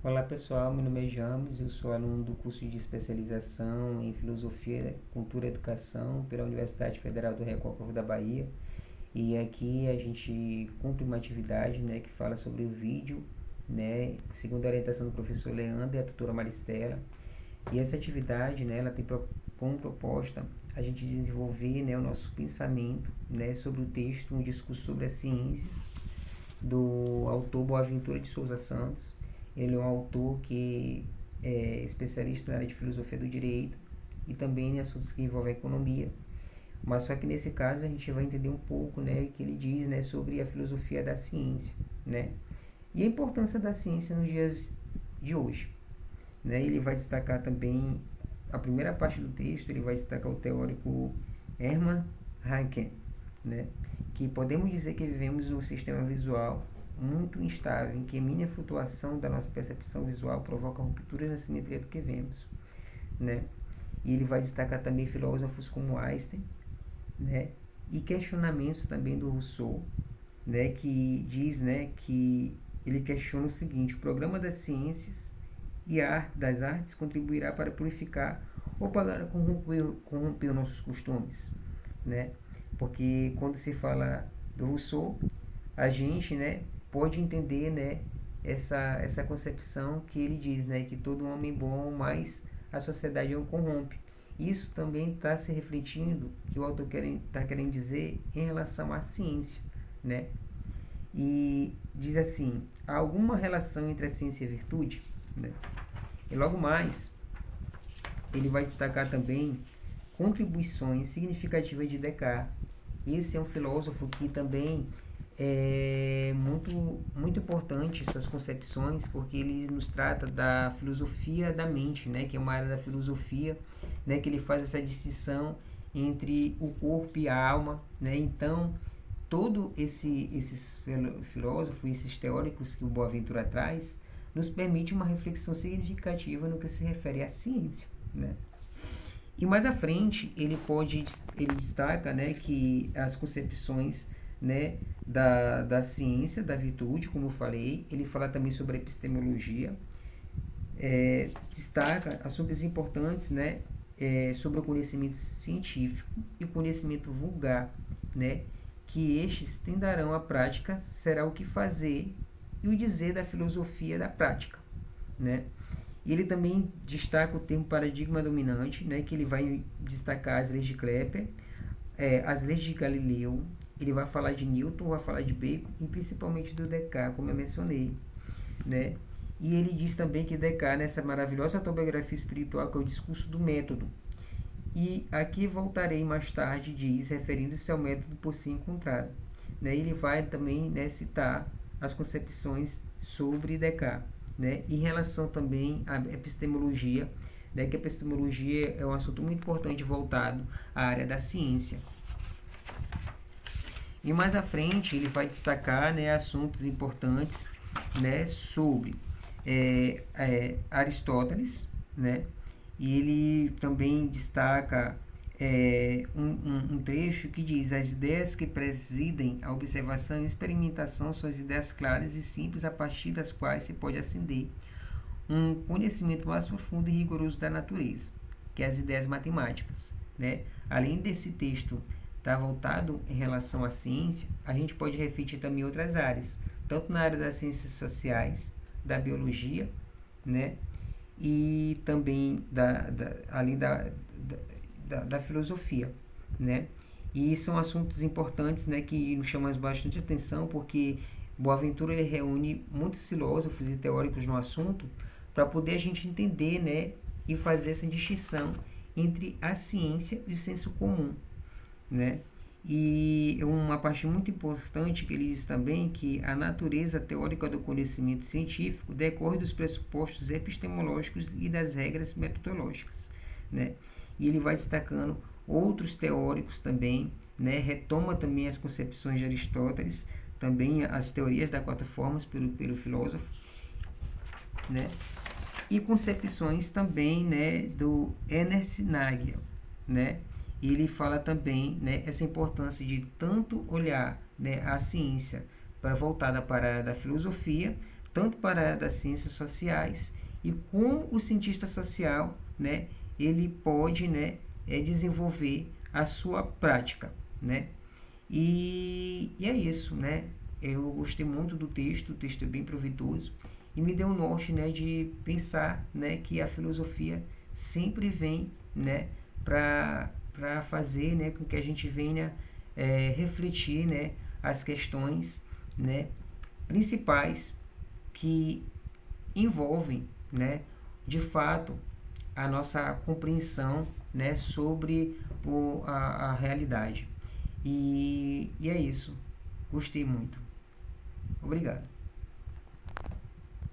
Olá pessoal, meu nome é James, eu sou aluno do curso de especialização em Filosofia, Cultura e Educação pela Universidade Federal do Recôncavo da Bahia. E aqui a gente cumpre uma atividade, que fala sobre o vídeo, segundo a orientação do professor Leandro e a tutora Maristela. E essa atividade, ela tem como proposta a gente desenvolver, o nosso pensamento, sobre o texto, um discurso sobre as ciências, do autor Boaventura de Souza Santos. Ele é um autor que é especialista na área de filosofia do direito e também em assuntos que envolvem a economia. Mas só que nesse caso a gente vai entender um pouco, o que ele diz, sobre a filosofia da ciência, e a importância da ciência nos dias de hoje. Ele vai destacar também a primeira parte do texto, ele vai destacar o teórico Hermann Heinken, que podemos dizer que vivemos num sistema visual muito instável, em que a mínima flutuação da nossa percepção visual provoca rupturas na simetria do que vemos. E ele vai destacar também filósofos como Einstein, e questionamentos também do Rousseau, que diz, que ele questiona o seguinte: o programa das ciências e das artes contribuirá para purificar ou para corromper nossos costumes, porque quando se fala do Rousseau, a gente, pode entender, essa concepção que ele diz, que todo homem bom, mas a sociedade o corrompe. Isso também está se refletindo, que o autor está querendo dizer em relação à ciência, E diz assim: há alguma relação entre a ciência e a virtude? E logo mais, ele vai destacar também contribuições significativas de Descartes. Esse é um filósofo que também é muito importante suas concepções, porque ele nos trata da filosofia da mente, que é uma área da filosofia, que ele faz essa distinção entre o corpo e a alma, Então, todo esses filósofos, esses teóricos que o Boaventura traz, nos permite uma reflexão significativa no que se refere à ciência, E mais à frente ele destaca, que as concepções, da ciência, da virtude, como eu falei. Ele fala também sobre a epistemologia, destaca assuntos importantes, sobre o conhecimento científico e o conhecimento vulgar, que estes tendarão à prática, será o que fazer e o dizer da filosofia da prática, E ele também destaca o termo paradigma dominante, que ele vai destacar as leis de Kepler, as leis de Galileu. Ele vai falar de Newton, vai falar de Bacon e principalmente do Descartes, como eu mencionei, E ele diz também que Descartes, nessa maravilhosa autobiografia espiritual, que é o discurso do método. E aqui voltarei mais tarde, diz, referindo-se ao método por si encontrado. Ele vai também, citar as concepções sobre Descartes, em relação também à epistemologia, que a epistemologia é um assunto muito importante voltado à área da ciência. E mais à frente ele vai destacar, assuntos importantes, sobre Aristóteles, E ele também destaca um trecho que diz: as ideias que presidem a observação e experimentação são as ideias claras e simples a partir das quais se pode ascender um conhecimento mais profundo e rigoroso da natureza, que é as ideias matemáticas, Além desse texto estar voltado em relação à ciência, a gente pode refletir também outras áreas, tanto na área das ciências sociais, da biologia, e também além da filosofia, E são assuntos importantes, que nos chamam bastante atenção, porque Boaventura ele reúne muitos filósofos e teóricos no assunto para poder a gente entender, e fazer essa distinção entre a ciência e o senso comum, E uma parte muito importante que ele diz também que a natureza teórica do conhecimento científico decorre dos pressupostos epistemológicos e das regras metodológicas, E ele vai destacando outros teóricos também, Retoma também as concepções de Aristóteles, também as teorias da quatro formas pelo filósofo, E concepções também, do Ernest Nagel, E ele fala também, essa importância de tanto olhar, a ciência voltada para a da filosofia, tanto para a área das ciências sociais e como o cientista social, né, ele pode, né, desenvolver a sua prática, né? E é isso, né? Eu gostei muito do texto, o texto é bem proveitoso e me deu um norte, né, de pensar, né, que a filosofia sempre vem, né, para fazer, né, com que a gente venha refletir, né, as questões, né, principais que envolvem, né, de fato, a nossa compreensão, né, sobre a realidade. E é isso. Gostei muito. Obrigado.